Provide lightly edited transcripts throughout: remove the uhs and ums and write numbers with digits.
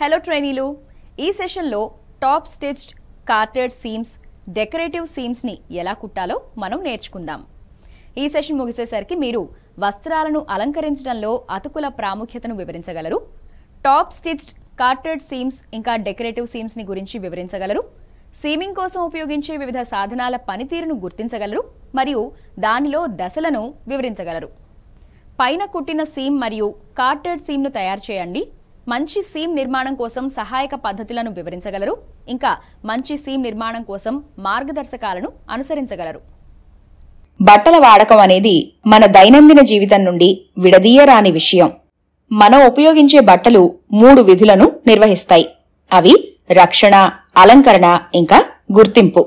Hello ట్రైనీలు, ఈ సెషన్లో top stitched కార్టెడ్ seems, decorative సీమ్స్ని ఎలా కుట్టాలో మనం నేర్చుకుందాం. ఈ సెషన్ ముగిసేసరికి మీరు వస్త్రాలను అలంకరించడంలో అతుకుల ప్రాముఖ్యతను వివరించగలరు, టాప్ స్టిచ్డ్ కార్టెడ్ సీమ్స్ ఇంకా డెకరేటివ్ సీమ్స్ని గురించి వివరించగలరు, సీమింగ్ కోసం ఉపయోగించే వివిధ సాధనాల పనితీరును గుర్తించగలరు మరియు దానిలో దశలను వివరించగలరు. పైన కుట్టిన సీమ్ మరియు కార్టెడ్ సీమ్ను తయారు చేయండి. మంచి సీమ్ నిర్మాణం కోసం సహాయక పద్ధతులను వివరించగలరు, ఇంకా మంచి సీమ్ నిర్మాణం కోసం మార్గదర్శకాలను అనుసరించగలరు. బట్టల వాడకం అనేది మన దైనందిన జీవితం నుండి విడదీయరాని విషయం. మనం ఉపయోగించే బట్టలు 3 విధులను నిర్వహిస్తాయి. అవి రక్షణ, అలంకరణ, ఇంకా గుర్తింపు.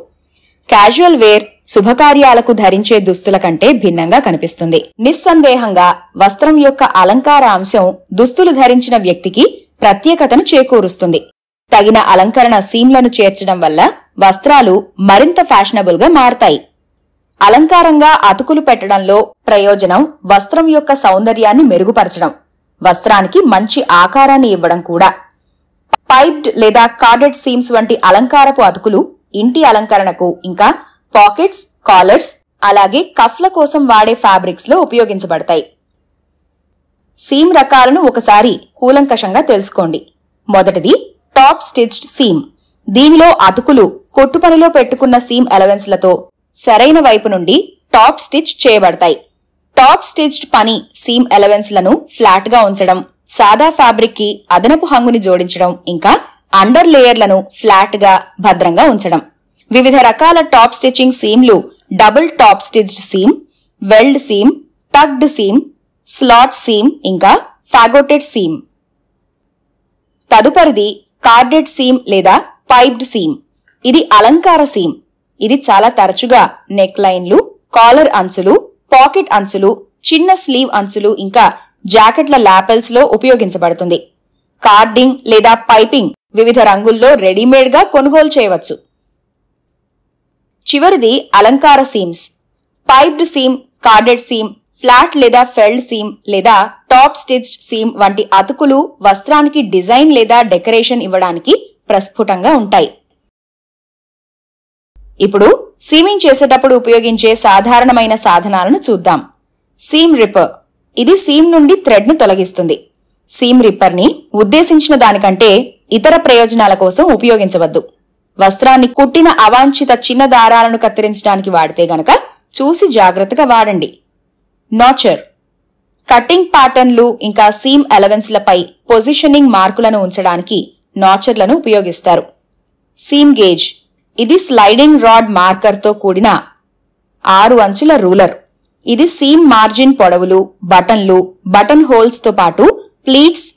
క్యాజువల్ వేర్ శుభకార్యాలకు ధరించే దుస్తుల కంటే భిన్నంగా కనిపిస్తుంది. నిస్సందేహంగా వస్త్రం యొక్క అలంకార అంశం దుస్తులు ధరించిన వ్యక్తికి ప్రత్యేకతను చేకూరుస్తుంది. తగిన అలంకరణ సీమ్లను చేర్చడం వల్ల వస్త్రాలు మరింత ఫ్యాషనబుల్ గా మారతాయి. అలంకారంగా అతుకులు పెట్టడంలో ప్రయోజనం వస్త్రం యొక్క సౌందర్యాన్ని మెరుగుపరచడం, వస్త్రానికి మంచి ఆకారాన్ని ఇవ్వడం కూడా. పైప్డ్ లేదా కార్డెడ్ సీమ్స్ వంటి అలంకారపు అతుకులు ఇంటి అలంకరణకు, ఇంకా పాకెట్స్, కాలర్స్, అలాగే కఫ్ల కోసం వాడే ఫ్యాబ్రిక్స్ లో ఉపయోగించబడతాయి. సీమ్ రకాలను ఒకసారి కూలంకషంగా తెలుసుకోండి. మొదటిది టాప్ స్టిచ్డ్ సీమ్. దీనిలో అతుకులు కొట్టుపనిలో పెట్టుకున్న సీమ్ ఎలవెన్స్లతో సరైన వైపు నుండి టాప్ స్టిచ్ చేయబడతాయి. టాప్ స్టిచ్డ్ పని సీమ్ ఎలవెన్స్లను ఫ్లాట్ గా ఉంచడం, సాదా ఫ్యాబ్రిక్ కి అదనపు హంగుని జోడించడం, ఇంకా అండర్ లేయర్లను ఫ్లాట్ గా భద్రంగా ఉంచడం. వివిధ రకాల టాప్ స్టిచ్చింగ్ సీమ్లు double top stitched seam, welt seam, tucked seam, slot seam, ఇంకా ఫాగోటెడ్ సీమ్. తదుపరిది కార్డెడ్ సీమ్ లేదా పైప్డ్ సీమ్. ఇది అలంకార సీమ్. ఇది చాలా తరచుగా నెక్ లైన్లు, కాలర్ అంచులు, పాకెట్ అంచులు, చిన్న స్లీవ్ అంచులు, ఇంకా జాకెట్ల లాపెల్స్ లో ఉపయోగించబడుతుంది. కార్డింగ్ లేదా పైపింగ్ వివిధ రంగుల్లో రెడీమేడ్ గా కొనుగోలు చేయవచ్చు. చివరిది అలంకార seams. Piped seam, corded seam, flat లేదా ఫెల్డ్ సీమ్ లేదా టాప్ స్టిచ్డ్ సీమ్ వంటి అతుకులు వస్త్రానికి డిజైన్ లేదా డెకరేషన్ ఇవ్వడానికి ప్రస్ఫుటంగా ఉంటాయి. ఇప్పుడు సీమింగ్ చేసేటప్పుడు ఉపయోగించే సాధారణమైన సాధనాలను చూద్దాం. Seam ripper. ఇది సీమ్ నుండి థ్రెడ్ ను తొలగిస్తుంది. సీమ్ రిప్పర్ ని ఉద్దేశించిన దానికంటే ఇతర ప్రయోజనాల కోసం ఉపయోగించవద్దు. వస్త్రాన్ని కుట్టిన అవాంఛిత చిన్న దారాలను కత్తిరించడానికి వాడితే గనక చూసి జాగ్రత్తగా వాడండి. నాచర్. కటింగ్ ప్యాటర్న్లు ఇంకా సీమ్ ఎలవెన్స్లపై పొజిషనింగ్ మార్కులను ఉంచడానికి నాచర్లను ఉపయోగిస్తారు. Seam gauge. ఇది స్లైడింగ్ రాడ్ మార్కర్తో కూడిన 6 అంచుల రూలర్. ఇది సీమ్ మార్జిన్ పొడవులు, బటన్లు, బటన్ హోల్స్ తో పాటు ప్లీట్స్,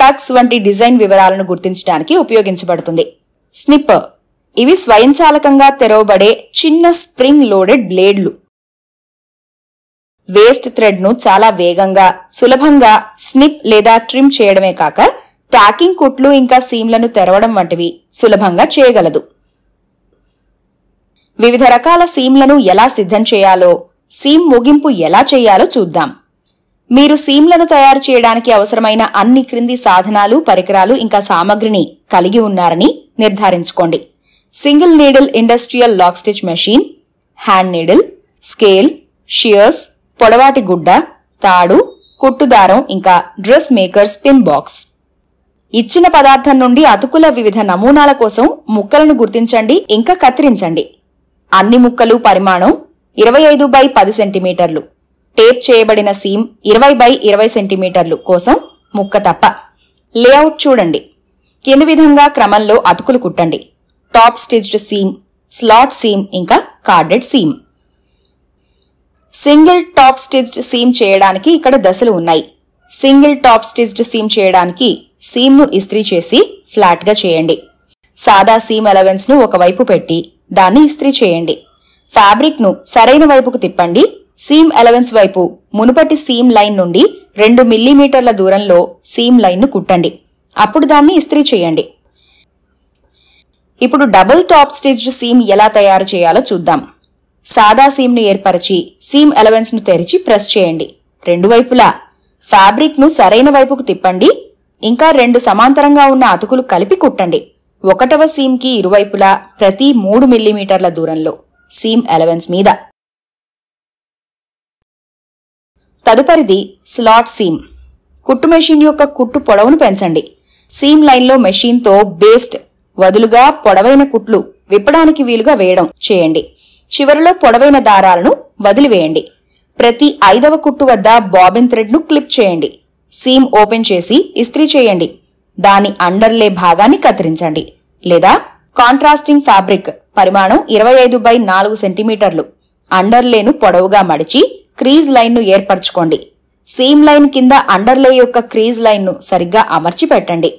టక్స్ వంటి డిజైన్ వివరాలను గుర్తించడానికి ఉపయోగించబడుతుంది. స్నిప్పర్. ఇవి స్వయంచాలకంగా తెరవబడే చిన్న స్ప్రింగ్ లోడెడ్ బ్లేడ్లు. వేస్ట్ థ్రెడ్ ను చాలా వేగంగా, సులభంగా స్నిప్ లేదా ట్రిమ్ చేయడమే కాక టాకింగ్ కుట్లు ఇంకా సీమ్లను తెరవడం వంటివి సులభంగా చేయగలదు. వివిధ రకాల సీమ్లను ఎలా సిద్ధం చేయాలో, సీమ్ ముగింపు ఎలా చేయాలో చూద్దాం. మీరు సీమ్లను తయారు చేయడానికి అవసరమైన అన్ని క్రింది సాధనాలు, పరికరాలు ఇంకా సామగ్రిని కలిగి ఉన్నారని నిర్ధారించుకోండి. Single needle industrial lock stitch machine, hand needle, scale, shears, పొడవాటి గుడ్డ, తాడు, కుట్టుదారం, ఇంకా డ్రెస్ మేకర్ స్పిన్ బాక్స్. ఇచ్చిన పదార్థం నుండి అతుకుల వివిధ నమూనాల కోసం ముక్కలను గుర్తించండి ఇంకా కత్తిరించండి. అన్ని ముక్కలు పరిమాణం 25x10 సెంటీమీటర్లు. టేప్ చేయబడిన సీమ్ 20x20 సెంటీమీటర్లు కోసం ముక్క తప్ప. లేఅవుట్ చూడండి. కింది విధంగా క్రమంలో అతుకులు కుట్టండి. Top stitched seam, slot seam, ఇంకా corded seam. Single top stitched seam చేయడానికి ఇక్కడ దశలు ఉన్నాయి. సింగిల్ టాప్ స్టిచ్డ్ సీమ్ చేయడానికి సీమ్ ను ఇస్త్రీ చేసి ఫ్లాట్ గా చేయండి. సాదా సీమ్ ఎలవెన్స్ ను ఒకవైపు పెట్టి దాన్ని ఇస్త్రీ చేయండి. ఫ్యాబ్రిక్ ను సరైన వైపుకు తిప్పండి. సీమ్ ఎలవెన్స్ వైపు మునుపటి సీమ్ లైన్ నుండి 2 మిల్లీమీటర్ల దూరంలో సీమ్ లైన్ ను కుట్టండి. అప్పుడు దాన్ని ఇస్త్రీ చేయండి. ఇప్పుడు డబుల్ టాప్ స్టిచ్డ్ సీమ్ ఎలా తయారు చేయాలో చూద్దాం. సాదా సీమ్ ను ఏర్పరిచి సీమ్ ఎలవెన్స్ ను తెరిచి ప్రెస్ చేయండి. రెండు వైపులా ఫ్యాబ్రిక్ ను సరైన వైపుకు తిప్పండి. ఇంకా 2 సమాంతరంగా ఉన్న అతుకులు కలిపి కుట్టండి. 1వ సీమ్ కి ఇరువైపులా ప్రతి 3 మిల్లీమీటర్ల దూరంలో సీమ్ ఎలవెన్స్ మీద. తదుపరిది స్లాట్ సీమ్. కుట్టు మెషిన్ యొక్క కుట్టు పొడవును పెంచండి. సీమ్ లైన్లో మెషిన్తో బేస్ట్ వదులుగా పొడవైన కుట్లు విప్పడానికి వీలుగా వేయడం చేయండి. చివరిలో పొడవైన దారాలను వదిలివేయండి. ప్రతి 5వ కుట్టు వద్ద బాబిన్ థ్రెడ్ ను క్లిప్ చేయండి. సీమ్ ఓపెన్ చేసి ఇస్త్రీ చేయండి. దాని అండర్లే భాగాన్ని కత్తిరించండి. లేదా కాంట్రాస్టింగ్ ఫ్యాబ్రిక్ పరిమాణం 25/4 సెంటీమీటర్లు అండర్లేను పొడవుగా మడిచి క్రీజ్ లైన్ ను ఏర్పరచుకోండి. సీమ్ లైన్ కింద అండర్లే యొక్క క్రీజ్ లైన్ ను సరిగ్గా అమర్చి పెట్టండి.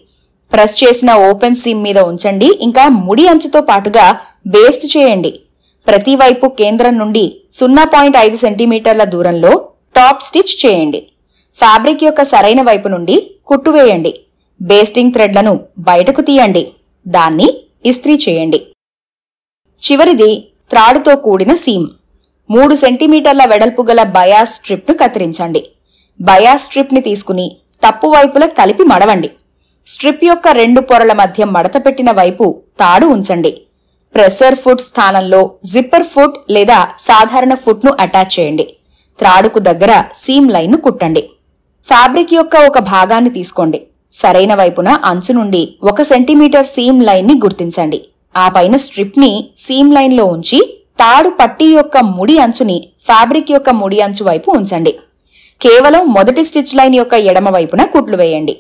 ప్రెస్ చేసిన ఓపెన్ సీమ్ మీద ఉంచండి. ఇంకా ముడి అంచుతో పాటుగా బేస్ట్ చేయండి. ప్రతి వైపు కేంద్రం నుండి 0.5 సెంటీమీటర్ల దూరంలో టాప్ స్టిచ్ చేయండి. ఫ్యాబ్రిక్ యొక్క సరైన వైపు నుండి కుట్టువేయండి. బేస్టింగ్ థ్రెడ్లను బయటకు తీయండి. దాన్ని ఇస్త్రీ చేయండి. చివరిది త్రాడుతో కూడిన సీమ్. 3 సెంటీమీటర్ల వెడల్పు గల బయాస్ స్ట్రిప్ ను కత్తిరించండి. బయాస్ స్ట్రిప్ ని తీసుకుని తప్పు వైపులా కలిపి మడవండి. స్ట్రిప్ యొక్క 2 పొరల మధ్య మడత పెట్టిన వైపు తాడు ఉంచండి. ప్రెసర్ ఫుట్ స్థానంలో జిప్పర్ ఫుట్ లేదా సాధారణ ఫుట్ ను అటాచ్ చేయండి. త్రాడుకు దగ్గర సీమ్ లైన్ ను కుట్టండి. ఫ్యాబ్రిక్ యొక్క ఒక భాగాన్ని తీసుకోండి. సరైన వైపున అంచు నుండి 1 సెంటీమీటర్ సీమ్ లైన్ ని గుర్తించండి. ఆ పైన స్ట్రిప్ ని సీమ్ లైన్ లో ఉంచి తాడు పట్టీ యొక్క ముడి అంచుని ఫ్యాబ్రిక్ యొక్క ముడి అంచు వైపు ఉంచండి. కేవలం మొదటి స్టిచ్ లైన్ యొక్క ఎడమ వైపున కుట్లు వేయండి.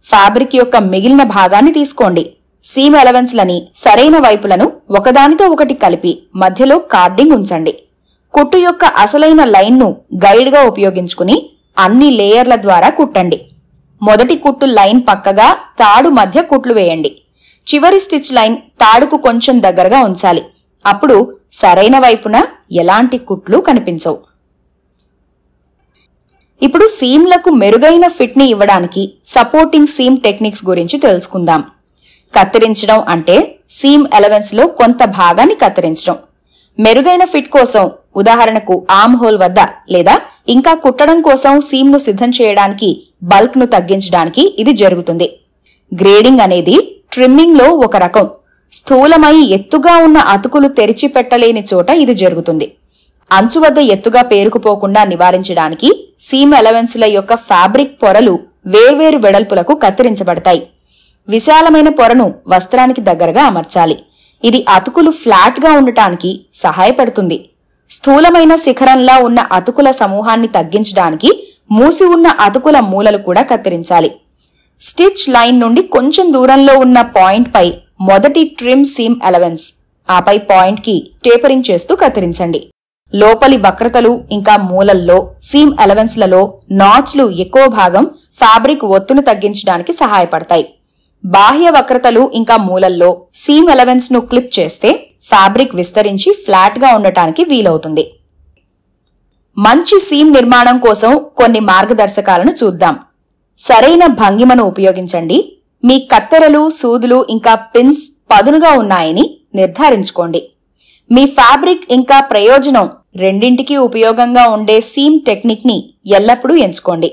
ఫ్యాబ్రిక్ యొక్క మిగిలిన భాగాన్ని తీసుకోండి. సీమ్ ఎలవెన్స్లని సరైన వైపులను ఒకదానితో ఒకటి కలిపి మధ్యలో కార్డింగ్ ఉంచండి. కుట్టు యొక్క అసలైన లైన్ ను గైడ్ గా ఉపయోగించుకుని అన్ని లేయర్ల ద్వారా కుట్టండి. మొదటి కుట్టు లైన్ పక్కగా తాడు మధ్య కుట్లు వేయండి. చివరి స్టిచ్ లైన్ తాడుకు కొంచెం దగ్గరగా ఉంచాలి. అప్పుడు సరైన వైపున ఎలాంటి కుట్లు కనిపించవు. ఇప్పుడు సీమ్లకు మెరుగైన ఫిట్ ని ఇవ్వడానికి సపోర్టింగ్ సీమ్ టెక్నిక్స్ గురించి తెలుసుకుందాం. కత్తిరించడం అంటే సీమ్ ఎలవెన్స్ లో కొంత భాగాన్ని కత్తిరించడం. మెరుగైన ఫిట్ కోసం ఉదాహరణకు ఆర్మ్ హోల్ వద్ద లేదా ఇంకా కుట్టడం కోసం సీమ్ ను సిద్ధం చేయడానికి బల్క్ ను తగ్గించడానికి ఇది జరుగుతుంది. గ్రేడింగ్ అనేది ట్రిమ్మింగ్ లో ఒక రకం. స్థూలమై ఎత్తుగా ఉన్న అతుకులు తెరిచి పెట్టలేని చోట ఇది జరుగుతుంది. అంచు వద్ద ఎత్తుగా పేరుకుపోకుండా నివారించడానికి సీమ్ ఎలవెన్స్ల యొక్క ఫ్యాబ్రిక్ పొరలు వేర్వేరు వెడల్పులకు కత్తిరించబడతాయి. విశాలమైన పొరను వస్త్రానికి దగ్గరగా అమర్చాలి. ఇది అతుకులు ఫ్లాట్ గా ఉండటానికి సహాయపడుతుంది. స్థూలమైన శిఖరంలా ఉన్న అతుకుల సమూహాన్ని తగ్గించడానికి మూసి ఉన్న అతుకుల మూలలు కూడా కత్తిరించాలి. స్టిచ్ లైన్ నుండి కొంచెం దూరంలో ఉన్న పాయింట్ పై మొదటి ట్రిమ్ సీమ్ ఎలవెన్స్, ఆపై పాయింట్ కి టేపరింగ్ చేస్తూ కత్తిరించండి. లోపలి వక్రతలు ఇంకా మూలల్లో సీమ్ ఎలవెన్స్లలో నాచ్లు ఎక్కువ భాగం ఫ్యాబ్రిక్ ఒత్తును తగ్గించడానికి సహాయపడతాయి. బాహ్య వక్రతలు ఇంకా మూలల్లో సీమ్ ఎలవెన్స్ ను క్లిప్ చేస్తే ఫ్యాబ్రిక్ విస్తరించి ఫ్లాట్ గా ఉండటానికి వీలవుతుంది. మంచి సీమ్ నిర్మాణం కోసం కొన్ని మార్గదర్శకాలను చూద్దాం. సరైన భంగిమను ఉపయోగించండి. మీ కత్తెరలు, సూదులు ఇంకా పిన్స్ పదునుగా ఉన్నాయని నిర్ధారించుకోండి. మీ ఫ్యాబ్రిక్ ఇంకా ప్రయోజనం రెండింటికి ఉపయోగంగా ఉండే సీమ్ టెక్నిక్ ని ఎల్లప్పుడూ ఎంచుకోండి.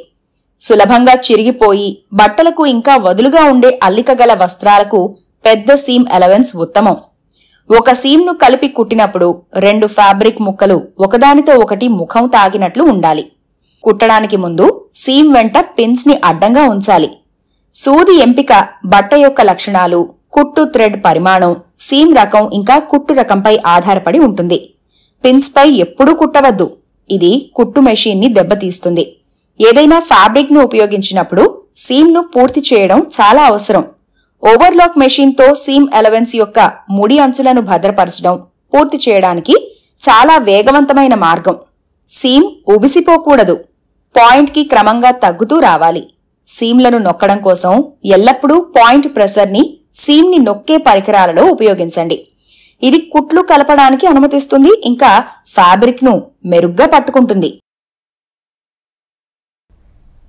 సులభంగా చిరిగిపోయి బట్టలకు ఇంకా వదులుగా ఉండే అల్లిక గల వస్త్రాలకు పెద్ద సీమ్ ఎలవెన్స్ ఉత్తమం. ఒక సీమ్ ను కలిపి కుట్టినప్పుడు 2 ఫ్యాబ్రిక్ ముక్కలు ఒకదానితో ఒకటి ముఖం తాగినట్లు ఉండాలి. కుట్టడానికి ముందు సీమ్ వెంట పిన్స్ ని అడ్డంగా ఉంచాలి. సూది ఎంపిక బట్ట యొక్క లక్షణాలు, కుట్టు థ్రెడ్ పరిమాణం, సీమ్ రకం ఇంకా కుట్టు రకంపై ఆధారపడి ఉంటుంది. పిన్స్ పై ఎప్పుడూ కుట్టవద్దు. ఇది కుట్టు మెషిన్ ని దెబ్బతీస్తుంది. ఏదైనా ఫ్యాబ్రిక్ ను ఉపయోగించినప్పుడు సీమ్ ను పూర్తి చేయడం చాలా అవసరం. ఓవర్లాక్ మెషిన్ తో సీమ్ ఎలవెన్స్ యొక్క ముడి అంచులను భద్రపరచడం పూర్తి చేయడానికి చాలా వేగవంతమైన మార్గం. సీమ్ ఉబిసిపోకూడదు. పాయింట్ కి క్రమంగా తగ్గుతూ రావాలి. సీమ్లను నొక్కడం కోసం ఎల్లప్పుడూ పాయింట్ ప్రెసర్ ని సీమ్ ని నొక్కే పరికరాలలో ఉపయోగించండి. ఇది కుట్లు కలపడానికి అనుమతిస్తుంది, ఇంకా ఫ్యాబ్రిక్ ను మెరుగ్గా పట్టుకుంటుంది.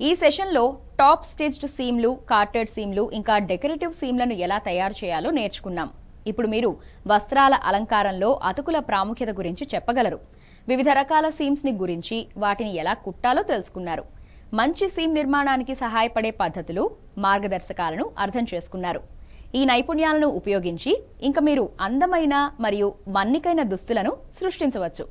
ఈ సెషన్లో టాప్ స్టిచ్డ్ సీమ్లు, కార్టెడ్ సీమ్లు ఇంకా డెకరేటివ్ సీమ్లను ఎలా తయారు చేయాలో నేర్చుకున్నాం. ఇప్పుడు మీరు వస్త్రాల అలంకారంలో అతుకుల ప్రాముఖ్యత గురించి చెప్పగలరు. వివిధ రకాల సీమ్స్ ని గురించి, వాటిని ఎలా కుట్టాలో తెలుసుకున్నారు. మంచి సీమ్ నిర్మాణానికి సహాయపడే పద్ధతులు మార్గదర్శకాలను అర్థం చేసుకున్నారు. ఈ నైపుణ్యాలను ఉపయోగించి ఇంక మీరు అందమైన మరియు మన్నికైన దుస్తులను సృష్టించవచ్చు.